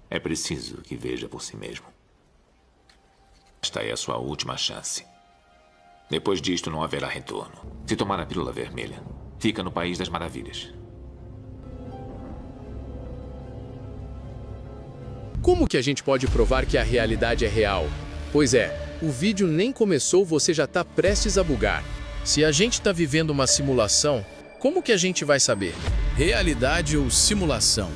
É preciso que veja por si mesmo. Esta é a sua última chance. Depois disto, não haverá retorno. Se tomar a pílula vermelha, fica no País das Maravilhas. Como que a gente pode provar que a realidade é real? Pois é, o vídeo nem começou, você já está prestes a bugar. Se a gente está vivendo uma simulação, como que a gente vai saber? Realidade ou simulação?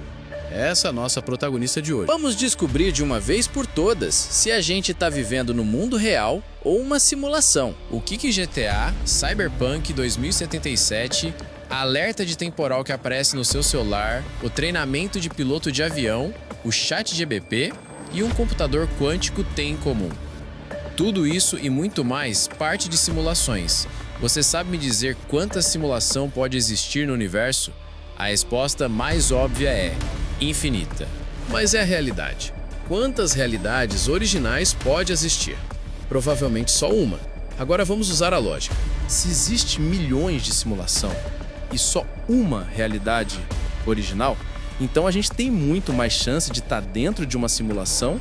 Essa é a nossa protagonista de hoje. Vamos descobrir de uma vez por todas se a gente está vivendo no mundo real ou uma simulação. O que GTA, Cyberpunk 2077, alerta de temporal que aparece no seu celular, o treinamento de piloto de avião, o ChatGPT e um computador quântico têm em comum? Tudo isso e muito mais parte de simulações. Você sabe me dizer quanta simulação pode existir no universo? A resposta mais óbvia é infinita. Mas é a realidade. Quantas realidades originais pode existir? Provavelmente só uma. Agora vamos usar a lógica. Se existe milhões de simulação e só uma realidade original, então a gente tem muito mais chance de estar dentro de uma simulação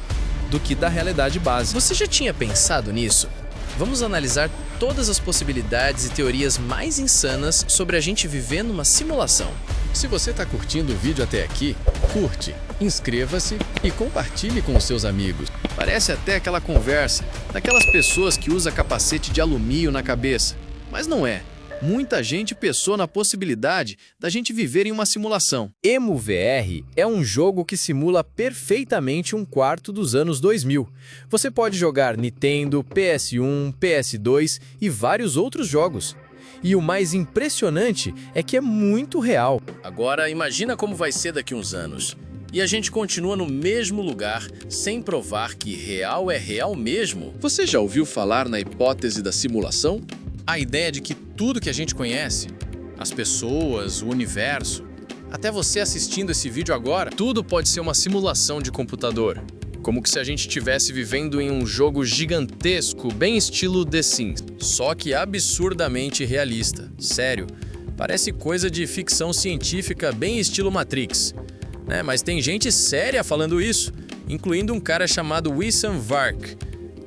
do que da realidade base. Você já tinha pensado nisso? Vamos analisar todas as possibilidades e teorias mais insanas sobre a gente viver numa simulação. Se você está curtindo o vídeo até aqui, curte, inscreva-se e compartilhe com os seus amigos. Parece até aquela conversa daquelas pessoas que usam capacete de alumínio na cabeça. Mas não é. Muita gente pensou na possibilidade da gente viver em uma simulação. EmuVR é um jogo que simula perfeitamente um quarto dos anos 2000. Você pode jogar Nintendo, PS1, PS2 e vários outros jogos. E o mais impressionante é que é muito real. Agora, imagina como vai ser daqui uns anos. E a gente continua no mesmo lugar, sem provar que real é real mesmo. Você já ouviu falar na hipótese da simulação? A ideia de que tudo que a gente conhece, as pessoas, o universo, até você assistindo esse vídeo agora, tudo pode ser uma simulação de computador. Como que se a gente estivesse vivendo em um jogo gigantesco, bem estilo The Sims. Só que absurdamente realista. Sério, parece coisa de ficção científica bem estilo Matrix. Mas tem gente séria falando isso, incluindo um cara chamado Wissam Vark.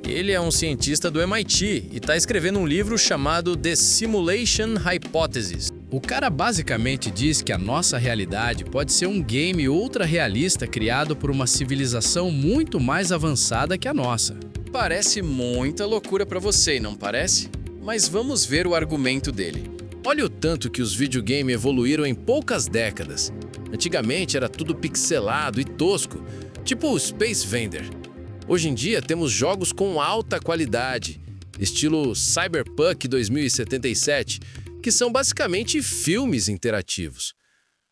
Ele é um cientista do MIT e está escrevendo um livro chamado The Simulation Hypothesis. O cara basicamente diz que a nossa realidade pode ser um game ultra realista criado por uma civilização muito mais avançada que a nossa. Parece muita loucura para você, não parece? Mas vamos ver o argumento dele. Olha o tanto que os videogames evoluíram em poucas décadas. Antigamente era tudo pixelado e tosco, tipo o Space Invader. Hoje em dia temos jogos com alta qualidade, estilo Cyberpunk 2077, que são basicamente filmes interativos.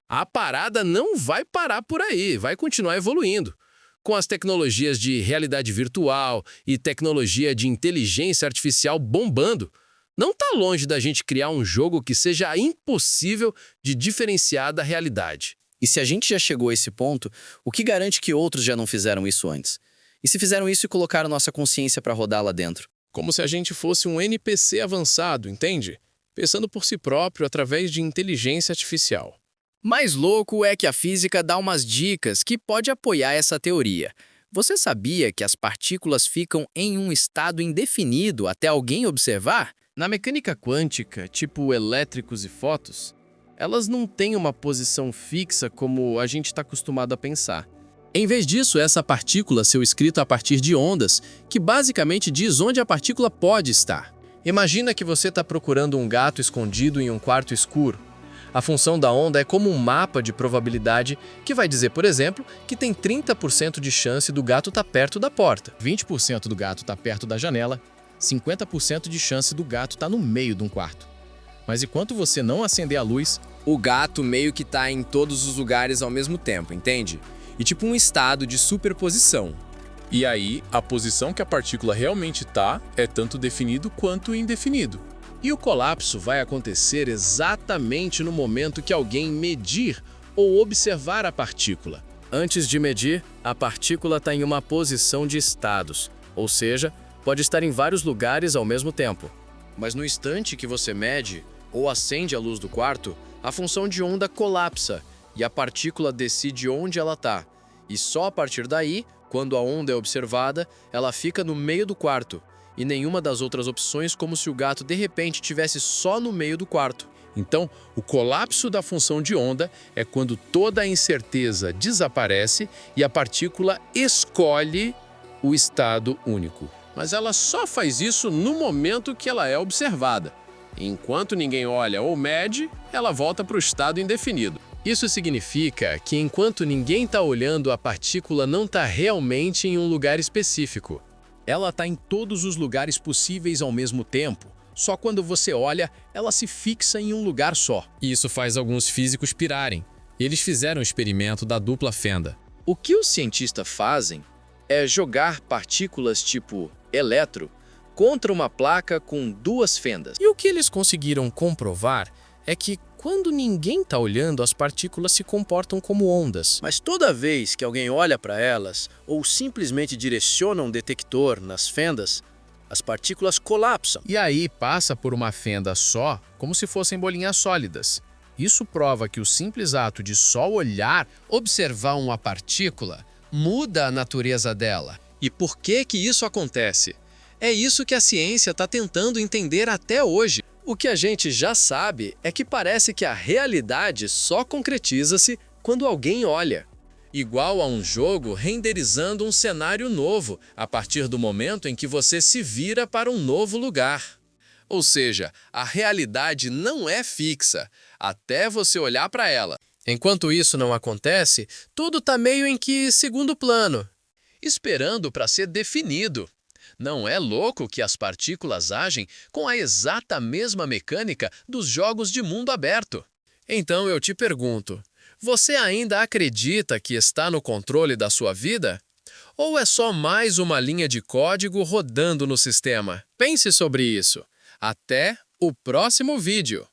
A parada não vai parar por aí, vai continuar evoluindo. Com as tecnologias de realidade virtual e tecnologia de inteligência artificial bombando, não está longe da gente criar um jogo que seja impossível de diferenciar da realidade. E se a gente já chegou a esse ponto, o que garante que outros já não fizeram isso antes? E se fizeram isso e colocaram nossa consciência para rodar lá dentro? Como se a gente fosse um NPC avançado, entende? Pensando por si próprio através de inteligência artificial. Mais louco é que a física dá umas dicas que pode apoiar essa teoria. Você sabia que as partículas ficam em um estado indefinido até alguém observar? Na mecânica quântica, tipo elétricos e fótons, elas não têm uma posição fixa como a gente está acostumado a pensar. Em vez disso, essa partícula seu escrito a partir de ondas, que basicamente diz onde a partícula pode estar. Imagina que você está procurando um gato escondido em um quarto escuro. A função da onda é como um mapa de probabilidade que vai dizer, por exemplo, que tem 30% de chance do gato estar perto da porta, 20% do gato estar perto da janela, 50% de chance do gato estar no meio de um quarto. Mas enquanto você não acender a luz, o gato meio que tá em todos os lugares ao mesmo tempo, entende? E tipo um estado de superposição. E aí, a posição que a partícula realmente tá é tanto definido quanto indefinido. E o colapso vai acontecer exatamente no momento que alguém medir ou observar a partícula. Antes de medir, a partícula está em uma posição de estados, ou seja, pode estar em vários lugares ao mesmo tempo. Mas no instante que você mede ou acende a luz do quarto, a função de onda colapsa e a partícula decide onde ela está. E só a partir daí, quando a onda é observada, ela fica no meio do quarto, e nenhuma das outras opções, como se o gato de repente estivesse só no meio do quarto. Então, o colapso da função de onda é quando toda a incerteza desaparece e a partícula escolhe o estado único. Mas ela só faz isso no momento que ela é observada. Enquanto ninguém olha ou mede, ela volta para o estado indefinido. Isso significa que enquanto ninguém está olhando, a partícula não está realmente em um lugar específico. Ela está em todos os lugares possíveis ao mesmo tempo. Só quando você olha, ela se fixa em um lugar só. Isso faz alguns físicos pirarem. Eles fizeram o experimento da dupla fenda. O que os cientistas fazem é jogar partículas tipo elétron contra uma placa com duas fendas. E o que eles conseguiram comprovar é que quando ninguém está olhando, as partículas se comportam como ondas. Mas toda vez que alguém olha para elas ou simplesmente direciona um detector nas fendas, as partículas colapsam. E aí passa por uma fenda só, como se fossem bolinhas sólidas. Isso prova que o simples ato de só olhar, observar uma partícula, muda a natureza dela. E por que isso acontece? É isso que a ciência está tentando entender até hoje. O que a gente já sabe é que parece que a realidade só concretiza-se quando alguém olha. Igual a um jogo renderizando um cenário novo, a partir do momento em que você se vira para um novo lugar. Ou seja, a realidade não é fixa, até você olhar para ela. Enquanto isso não acontece, tudo está meio em que segundo plano, esperando para ser definido. Não é louco que as partículas agem com a exata mesma mecânica dos jogos de mundo aberto? Então eu te pergunto, você ainda acredita que está no controle da sua vida? Ou é só mais uma linha de código rodando no sistema? Pense sobre isso. Até o próximo vídeo!